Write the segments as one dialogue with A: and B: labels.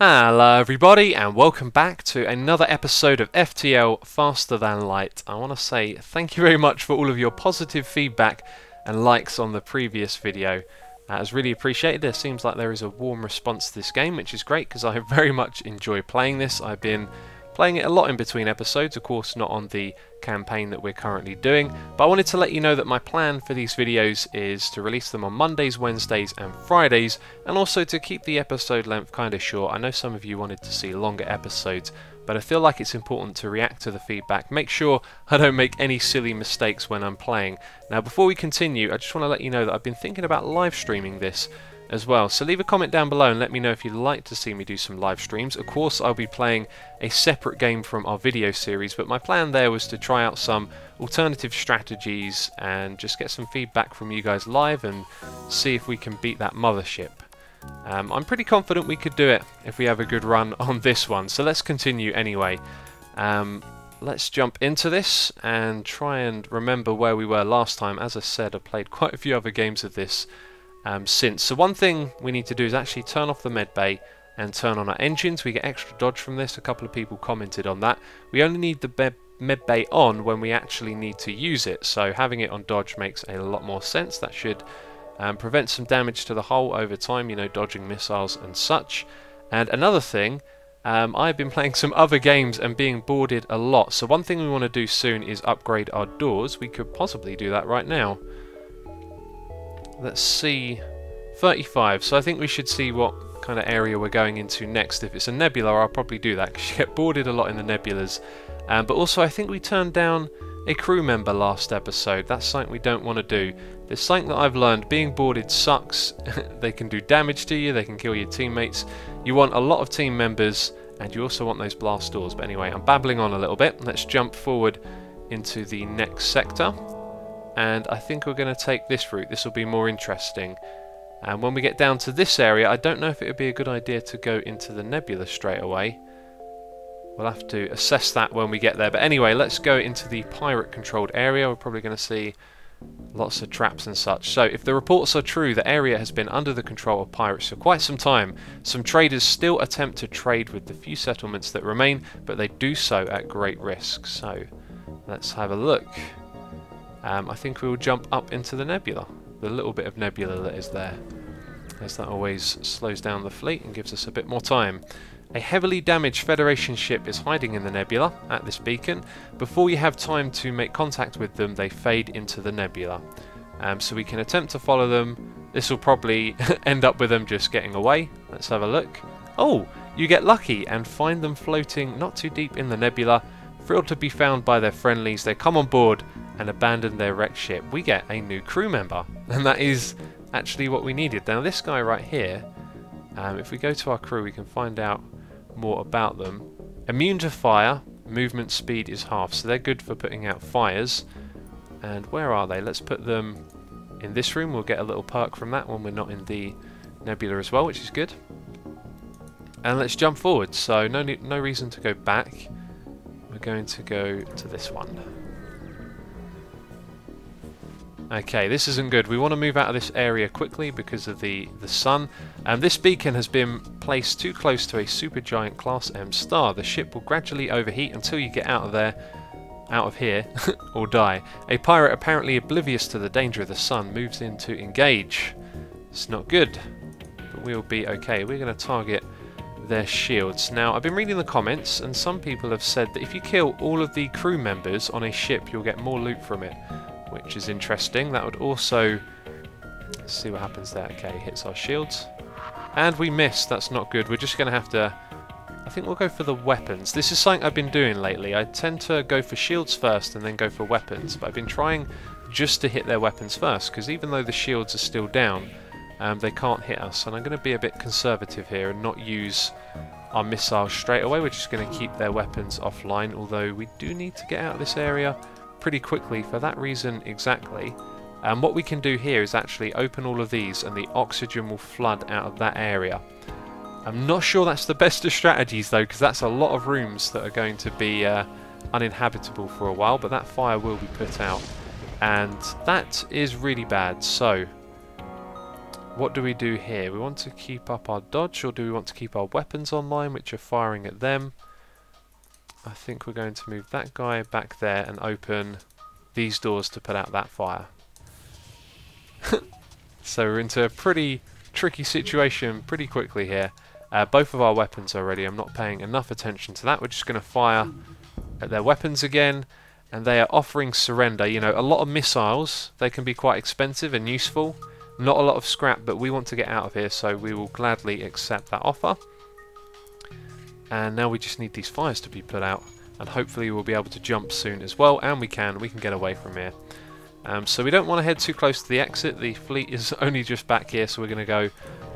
A: Hello everybody and welcome back to another episode of FTL Faster Than Light. I want to say thank you very much for all of your positive feedback and likes on the previous video. It's really appreciated. It seems like there is a warm response to this game, which is great because I very much enjoy playing this. I've been playing it a lot in between episodes, of course not on the campaign that we're currently doing, but I wanted to let you know that my plan for these videos is to release them on Mondays, Wednesdays and Fridays, and also to keep the episode length kind of short. I know some of you wanted to see longer episodes, but I feel like it's important to react to the feedback, make sure I don't make any silly mistakes when I'm playing. Now before we continue, I just want to let you know that I've been thinking about live streaming this as well, so leave a comment down below and let me know if you'd like to see me do some live streams. Of course I'll be playing a separate game from our video series, but my plan there was to try out some alternative strategies and just get some feedback from you guys live and see if we can beat that mothership. I'm pretty confident we could do it if we have a good run on this one, so let's continue anyway. Let's jump into this and try and remember where we were last time. As I said, I've played quite a few other games of this since. So one thing we need to do is actually turn off the med bay and turn on our engines. We get extra dodge from this. A couple of people commented on that. We only need the med bay on when we actually need to use it, so having it on dodge makes a lot more sense. That should prevent some damage to the hull over time, you know, dodging missiles and such. And another thing, I've been playing some other games and being boarded a lot, so one thing we want to do soon is upgrade our doors. We could possibly do that right now. Let's see, 35, so I think we should see what kind of area we're going into next. If it's a nebula, I'll probably do that because you get boarded a lot in the nebulas. But also I think we turned down a crew member last episode. That's something we don't want to do. There's something that I've learned: being boarded sucks. They can do damage to you, they can kill your teammates. You want a lot of team members and you also want those blast doors. But anyway, I'm babbling on a little bit. Let's jump forward into the next sector. And I think we're going to take this route. This will be more interesting. And when we get down to this area, I don't know if it would be a good idea to go into the nebula straight away. We'll have to assess that when we get there. But anyway, let's go into the pirate controlled area. We're probably going to see lots of traps and such. So if the reports are true, the area has been under the control of pirates for quite some time. Some traders still attempt to trade with the few settlements that remain, but they do so at great risk. So let's have a look. I think we will jump up into the nebula, the little bit of nebula that is there, as that always slows down the fleet and gives us a bit more time. A heavily damaged Federation ship is hiding in the nebula at this beacon. Before you have time to make contact with them, they fade into the nebula. So we can attempt to follow them. This will probably end up with them just getting away. Let's have a look. Oh, you get lucky and find them floating not too deep in the nebula. Thrilled to be found by their friendlies, they come on board and abandon their wrecked ship. We get a new crew member, and that is actually what we needed. Now this guy right here, if we go to our crew, we can find out more about them. Immune to fire, movement speed is half, so they're good for putting out fires. And where are they? Let's put them in this room. We'll get a little perk from that when we're not in the nebula as well, which is good. And let's jump forward, so no reason to go back. We're going to go to this one. Okay, this isn't good. We want to move out of this area quickly because of the sun. This beacon has been placed too close to a supergiant Class M star. The ship will gradually overheat until you get out of here, or die. A pirate apparently oblivious to the danger of the sun moves in to engage. It's not good, but we'll be okay. We're going to target their shields. Now, I've been reading the comments, and some people have said that if you kill all of the crew members on a ship, you'll get more loot from it, which is interesting. That would also... Let's see what happens there. Okay, hits our shields. And we missed. That's not good. We're just going to have to... I think we'll go for the weapons. This is something I've been doing lately. I tend to go for shields first and then go for weapons, but I've been trying just to hit their weapons first, because even though the shields are still down, they can't hit us, and I'm going to be a bit conservative here and not use our missiles straight away. We're just going to keep their weapons offline, although we do need to get out of this area pretty quickly for that reason exactly. And what we can do here is actually open all of these and the oxygen will flood out of that area. I'm not sure that's the best of strategies though, because that's a lot of rooms that are going to be uninhabitable for a while, but that fire will be put out, and that is really bad. So What do we do here? We want to keep up our dodge, or do we want to keep our weapons online, which are firing at them? I think we're going to move that guy back there and open these doors to put out that fire. So we're into a pretty tricky situation pretty quickly here. Both of our weapons are ready. I'm not paying enough attention to that. We're just going to fire at their weapons again, and they are offering surrender. You know, a lot of missiles, they can be quite expensive and useful. Not a lot of scrap, but we want to get out of here, so we will gladly accept that offer. And now we just need these fires to be put out, and hopefully we'll be able to jump soon as well, and we can get away from here. So we don't want to head too close to the exit. The fleet is only just back here, so we're going to go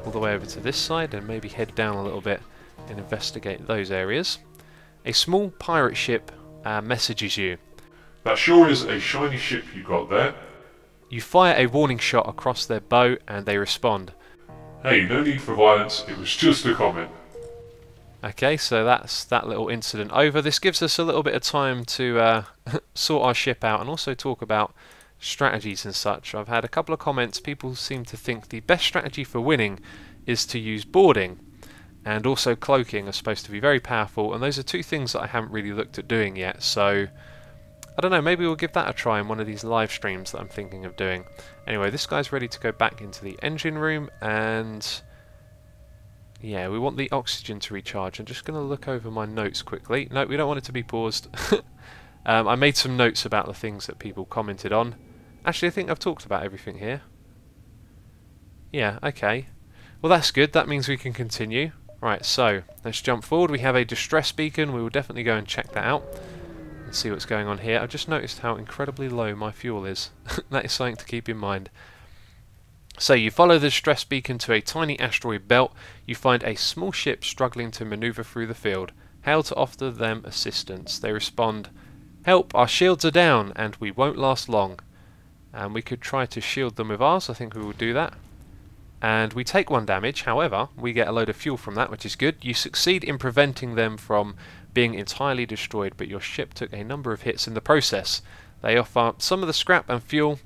A: all the way over to this side and maybe head down a little bit and investigate those areas. A small pirate ship messages you.
B: That sure is a shiny ship you got there.
A: You fire a warning shot across their bow and they respond.
B: Hey, no need for violence, it was just a comment.
A: Okay, so that's that little incident over. This gives us a little bit of time to sort our ship out and also talk about strategies and such. I've had a couple of comments. People seem to think the best strategy for winning is to use boarding, and also cloaking are supposed to be very powerful, and those are two things that I haven't really looked at doing yet, so I don't know, maybe we'll give that a try in one of these live streams that I'm thinking of doing. Anyway, this guy's ready to go back into the engine room, and yeah, we want the oxygen to recharge. I'm just going to look over my notes quickly. No, we don't want it to be paused. I made some notes about the things that people commented on. Actually, I think I've talked about everything here. Yeah, okay. Well, that's good. That means we can continue. Right, so let's jump forward. We have a distress beacon. We will definitely go and check that out and see what's going on here. I've just noticed how incredibly low my fuel is. That is something to keep in mind. So you follow the distress beacon to a tiny asteroid belt. You find a small ship struggling to maneuver through the field. Hail to offer them assistance. They respond, "Help, our shields are down and we won't last long." And we could try to shield them with ours. I think we will do that. And we take 1 damage, however, we get a load of fuel from that, which is good. You succeed in preventing them from being entirely destroyed, but your ship took a number of hits in the process. They offer some of the scrap and fuel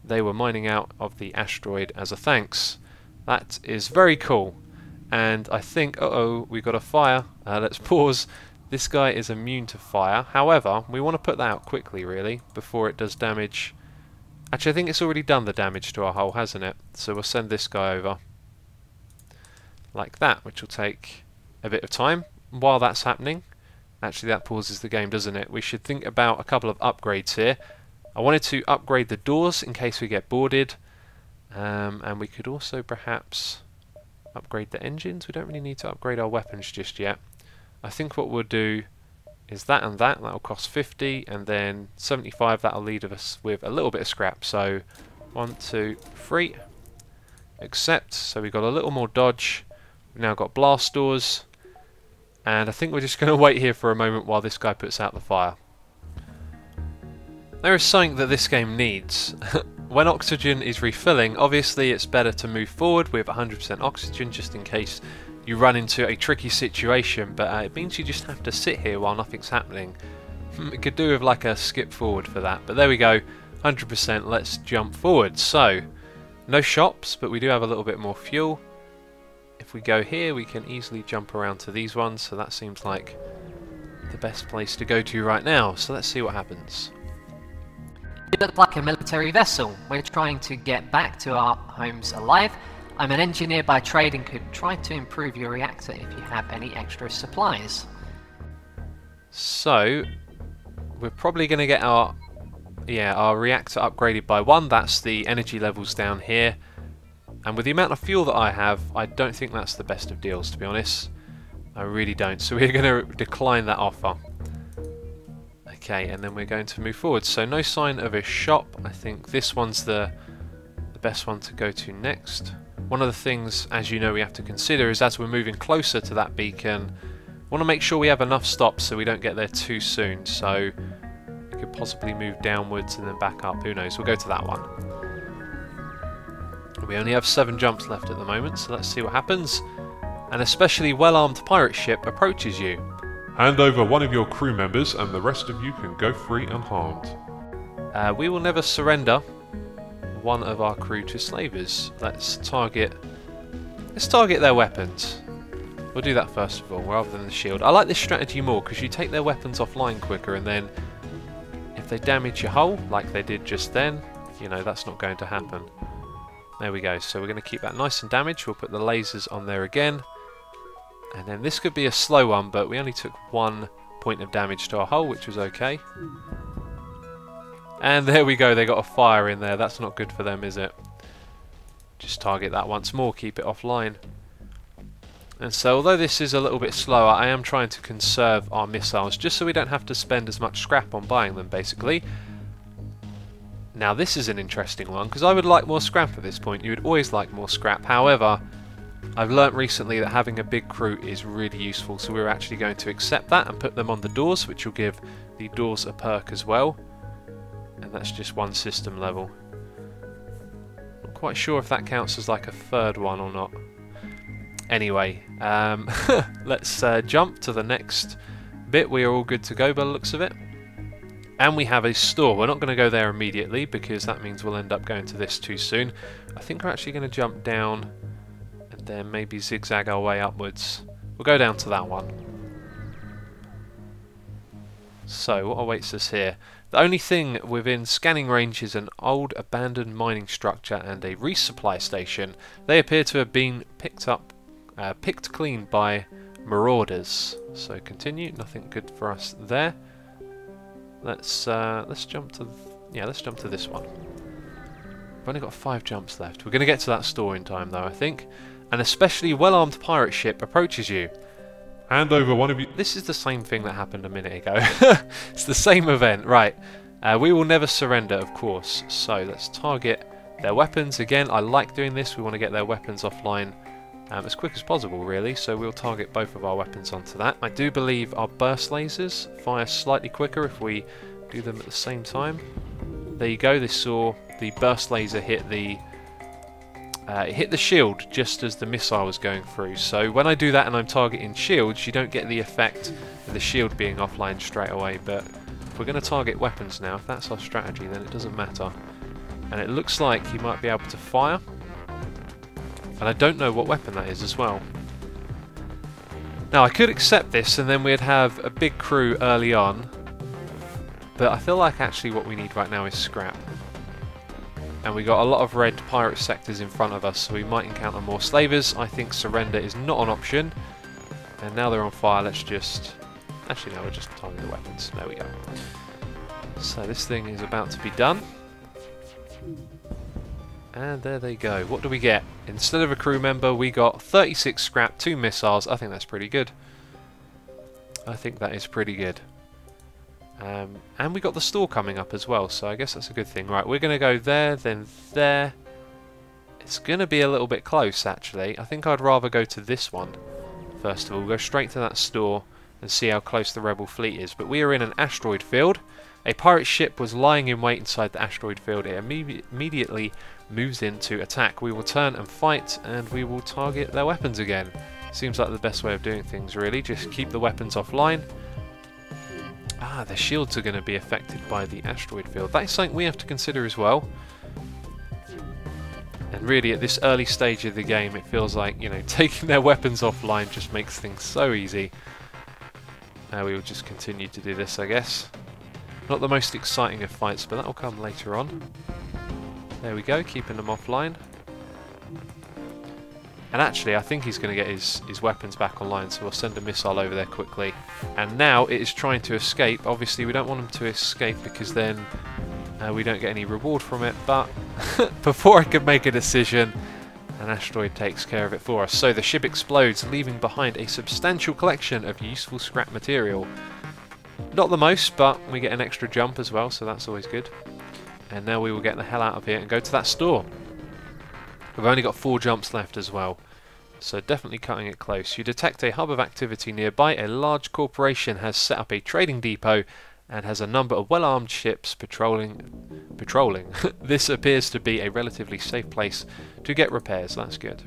A: they were mining out of the asteroid as a thanks. That is very cool. And I think, uh-oh, we got a fire. Let's pause. This guy is immune to fire. However, we want to put that out quickly, really, before it does damage. Actually, I think it's already done the damage to our hull, hasn't it? So we'll send this guy over like that, which will take a bit of time. While that's happening, actually that pauses the game, doesn't it? We should think about a couple of upgrades here. I wanted to upgrade the doors in case we get boarded, and we could also perhaps upgrade the engines. We don't really need to upgrade our weapons just yet. I think what we'll do is that and that. That'll cost 50, and then 75. That'll leave us with a little bit of scrap. So 1, 2, 3. Accept. So we've got a little more dodge. We've now got blast doors, and I think we're just going to wait here for a moment while this guy puts out the fire. There is something that this game needs. When oxygen is refilling, obviously it's better to move forward with 100% oxygen just in case you run into a tricky situation, but it means you just have to sit here while nothing's happening. It could do with like a skip forward for that, but there we go, 100%. Let's jump forward. So no shops, but we do have a little bit more fuel. If we go here, we can easily jump around to these ones, so that seems like the best place to go to right now. So let's see what happens.
C: You look like a military vessel. We're trying to get back to our homes alive. I'm an engineer by trade and could try to improve your reactor if you have any extra supplies.
A: So we're probably going to get our reactor upgraded by 1. That's the energy levels down here. And with the amount of fuel that I have, I don't think that's the best of deals, to be honest. I really don't. So we're going to decline that offer. Okay, and then we're going to move forward. So no sign of a shop. I think this one's the best one to go to next. One of the things, as you know, we have to consider is as we're moving closer to that beacon, we want to make sure we have enough stops so we don't get there too soon. So we could possibly move downwards and then back up. Who knows? We'll go to that one. We only have 7 jumps left at the moment, so let's see what happens. An especially well-armed pirate ship approaches you.
B: Hand over one of your crew members and the rest of you can go free unharmed.
A: We will never surrender. one of our crew to slavers. Let's target their weapons. We'll do that first of all, rather than the shield. I like this strategy more because you take their weapons offline quicker, and then if they damage your hull, like they did just then, you know, that's not going to happen. There we go, so we're going to keep that nice and damaged. We'll put the lasers on there again. And then this could be a slow one, but we only took 1 point of damage to our hull, which was okay. And there we go, they got a fire in there. That's not good for them, is it? Just target that once more, keep it offline. And so although this is a little bit slower, I am trying to conserve our missiles just so we don't have to spend as much scrap on buying them, basically. Now this is an interesting one, because I would like more scrap at this point. You would always like more scrap. However, I've learnt recently that having a big crew is really useful, so we're actually going to accept that and put them on the doors, which will give the doors a perk as well. And that's just one system level. Not quite sure if that counts as like a third one or not. Anyway, let's jump to the next bit. We are all good to go by the looks of it. And we have a store. We're not going to go there immediately because that means we'll end up going to this too soon. I think we're actually going to jump down and then maybe zigzag our way upwards. We'll go down to that one. So, what awaits us here? The only thing within scanning range is an old abandoned mining structure and a resupply station. They appear to have been picked clean by marauders. So continue, nothing good for us there. Let's jump to this one. We've only got 5 jumps left. We're going to get to that store in time though, I think. An especially well-armed pirate ship approaches you.
B: Hand over one of you.
A: This is the same thing that happened a minute ago. It's the same event, right. We will never surrender, of course. So let's target their weapons. Again, I like doing this. We want to get their weapons offline as quick as possible, really. So we'll target both of our weapons onto that. I do believe our burst lasers fire slightly quicker if we do them at the same time. There you go. This saw the burst laser hit the shield just as the missile was going through. So when I do that and I'm targeting shields, you don't get the effect of the shield being offline straight away. But if we're going to target weapons now, if that's our strategy, then it doesn't matter. And it looks like he might be able to fire. And I don't know what weapon that is as well. Now I could accept this and then we'd have a big crew early on. But I feel like actually what we need right now is scrap. And we got a lot of red pirate sectors in front of us, so we might encounter more slavers. I think surrender is not an option. And now they're on fire, let's just... Actually no, we'll just target the weapons. There we go. So this thing is about to be done. And there they go. What do we get? Instead of a crew member, we got 36 scrap, 2 missiles. I think that's pretty good. I think that is pretty good. And we got the store coming up as well, so I guess that's a good thing. Right, we're going to go there, then there. It's going to be a little bit close, actually. I think I'd rather go to this one, first of all. Go straight to that store and see how close the rebel fleet is. But we are in an asteroid field. A pirate ship was lying in wait inside the asteroid field. It immediately moves in to attack. We will turn and fight, and we will target their weapons again. Seems like the best way of doing things, really. Just keep the weapons offline. Ah, their shields are going to be affected by the asteroid field. That is something we have to consider as well. And really, at this early stage of the game, it feels like, you know, taking their weapons offline just makes things so easy. We will just continue to do this, I guess. Not the most exciting of fights, but that will come later on. There we go, keeping them offline. And actually, I think he's going to get his weapons back online, so we'll send a missile over there quickly. And now it is trying to escape. Obviously, we don't want him to escape because then we don't get any reward from it. But before I could make a decision, an asteroid takes care of it for us. So the ship explodes, leaving behind a substantial collection of useful scrap material. Not the most, but we get an extra jump as well, so that's always good. And now we will get the hell out of here and go to that store. We've only got 4 jumps left as well, so definitely cutting it close. You detect a hub of activity nearby. A large corporation has set up a trading depot and has a number of well-armed ships patrolling. This appears to be a relatively safe place to get repairs. That's good.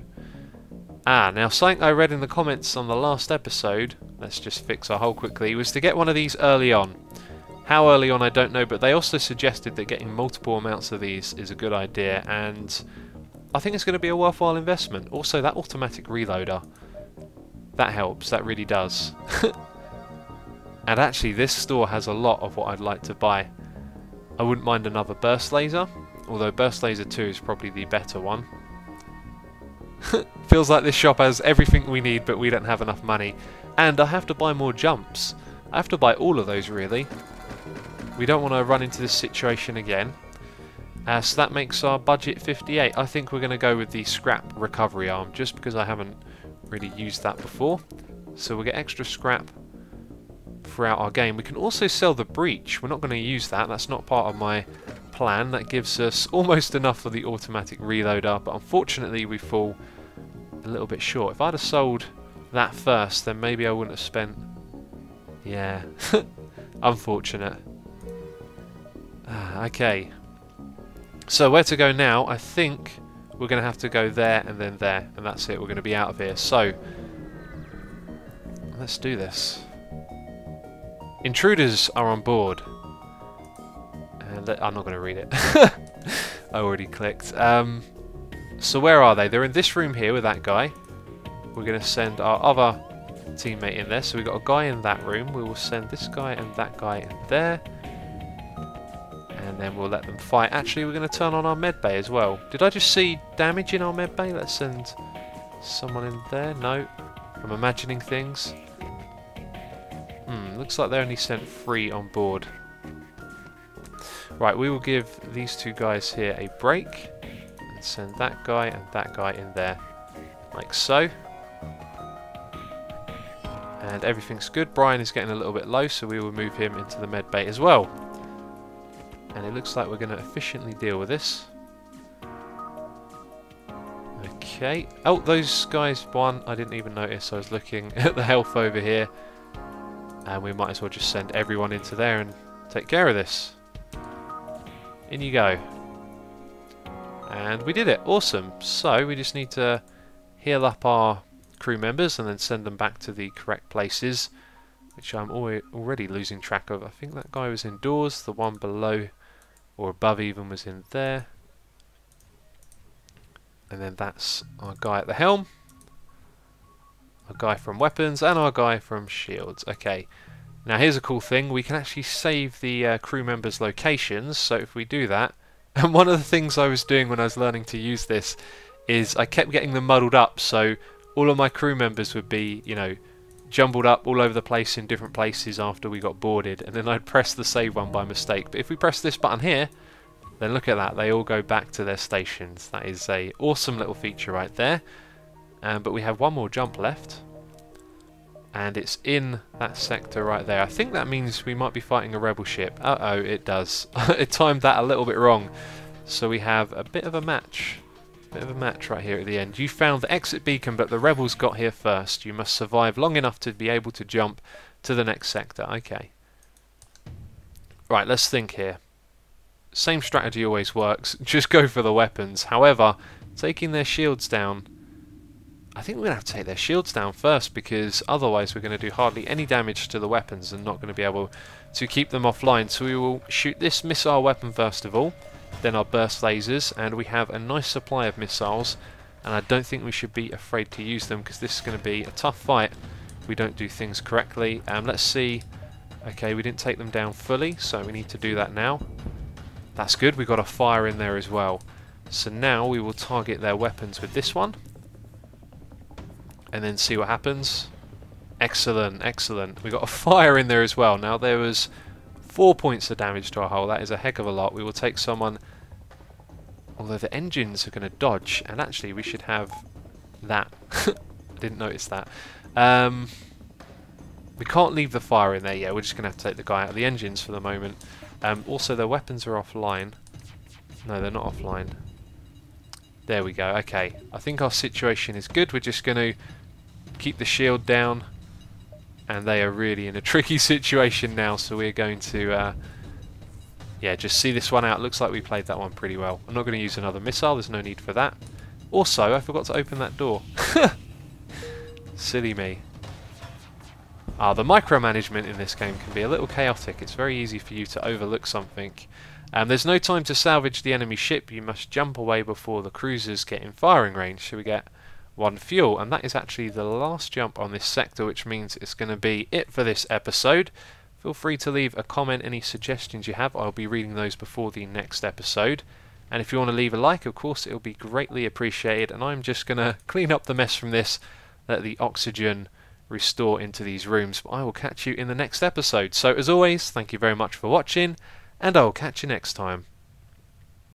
A: Ah, now something I read in the comments on the last episode, let's just fix our hull quickly, was to get one of these early on. How early on I don't know, but they also suggested that getting multiple amounts of these is a good idea, and I think it's going to be a worthwhile investment. Also, that automatic reloader, that helps, that really does. And actually this store has a lot of what I'd like to buy. I wouldn't mind another burst laser, although burst laser 2 is probably the better one. Feels like this shop has everything we need, but we don't have enough money. And I have to buy more jumps. I have to buy all of those, really. We don't want to run into this situation again. So that makes our budget 58. I think we're going to go with the scrap recovery arm, just because I haven't really used that before. So we'll get extra scrap throughout our game. We can also sell the breach. We're not going to use that. That's not part of my plan. That gives us almost enough for the automatic reloader, but unfortunately we fall a little bit short. If I'd have sold that first, then maybe I wouldn't have spent... Yeah. Unfortunate. Okay. So where to go now? I think we're going to have to go there and then there, and that's it. We're going to be out of here. So let's do this. Intruders are on board. And I'm not going to read it. I already clicked. So where are they? They're in this room here with that guy. We're going to send our other teammate in there. So we've got a guy in that room. We will send this guy and that guy in there. And then we'll let them fight. Actually, we're going to turn on our medbay as well. Did I just see damage in our medbay? Let's send someone in there. No. I'm imagining things. Looks like they only sent 3 on board. Right, we will give these 2 guys here a break. And send that guy and that guy in there. Like so. And everything's good. Brian is getting a little bit low, so we will move him into the medbay as well. And it looks like we're going to efficiently deal with this. Okay. Oh, those guys won. I didn't even notice. I was looking at the health over here. And we might as well just send everyone into there and take care of this. In you go. And we did it. Awesome. So we just need to heal up our crew members and then send them back to the correct places, which I'm already losing track of. I think that guy was indoors. The one below or above even was in there. And then that's our guy at the helm. Our guy from weapons and our guy from shields. Okay, now here's a cool thing. We can actually save the crew members' locations. So if we do that, and one of the things I was doing when I was learning to use this is I kept getting them muddled up. So all of my crew members would be, you know, jumbled up all over the place in different places after we got boarded, and then I'd press the save one by mistake. But if we press this button here, then look at that, they all go back to their stations. That is a awesome little feature right there. But we have one more jump left, and it's in that sector right there. I think that means we might be fighting a rebel ship. Uh-oh, it does. It timed that a little bit wrong. So we have a bit of a match. Bit of a match right here at the end. You found the exit beacon, but the rebels got here first. You must survive long enough to be able to jump to the next sector. Okay. Right, let's think here. Same strategy always works. Just go for the weapons. However, taking their shields down, I think we're going to have to take their shields down first, because otherwise we're going to do hardly any damage to the weapons and not going to be able to keep them offline. So we will shoot this missile weapon first of all, then our burst lasers, and we have a nice supply of missiles, and I don't think we should be afraid to use them, because this is going to be a tough fight if we don't do things correctly. Let's see. Okay, we didn't take them down fully, so we need to do that now. That's good, we got a fire in there as well. So now we will target their weapons with this one, and then see what happens. Excellent, excellent. We got a fire in there as well. Now there was 4 points of damage to our hull. That is a heck of a lot. We will take someone, although the engines are going to dodge, and actually we should have that. I didn't notice that. We can't leave the fire in there yet. We're just going to have to take the guy out of the engines for the moment. Also their weapons are offline. No, they're not offline. There we go. Okay, I think our situation is good. We're just going to keep the shield down, and they are really in a tricky situation now, so we're going to yeah, just see this one out. Looks like we played that one pretty well. I'm not going to use another missile, there's no need for that. Also, I forgot to open that door. Silly me. The micromanagement in this game can be a little chaotic. It's very easy for you to overlook something. There's no time to salvage the enemy ship. You must jump away before the cruisers get in firing range. So we get 1 fuel, and that is actually the last jump on this sector, which means it's going to be it for this episode. Feel free to leave a comment, any suggestions you have. I'll be reading those before the next episode. And if you want to leave a like, of course, it'll be greatly appreciated. And I'm just going to clean up the mess from this, let the oxygen restore into these rooms. But I will catch you in the next episode. So as always, thank you very much for watching, and I will catch you next time.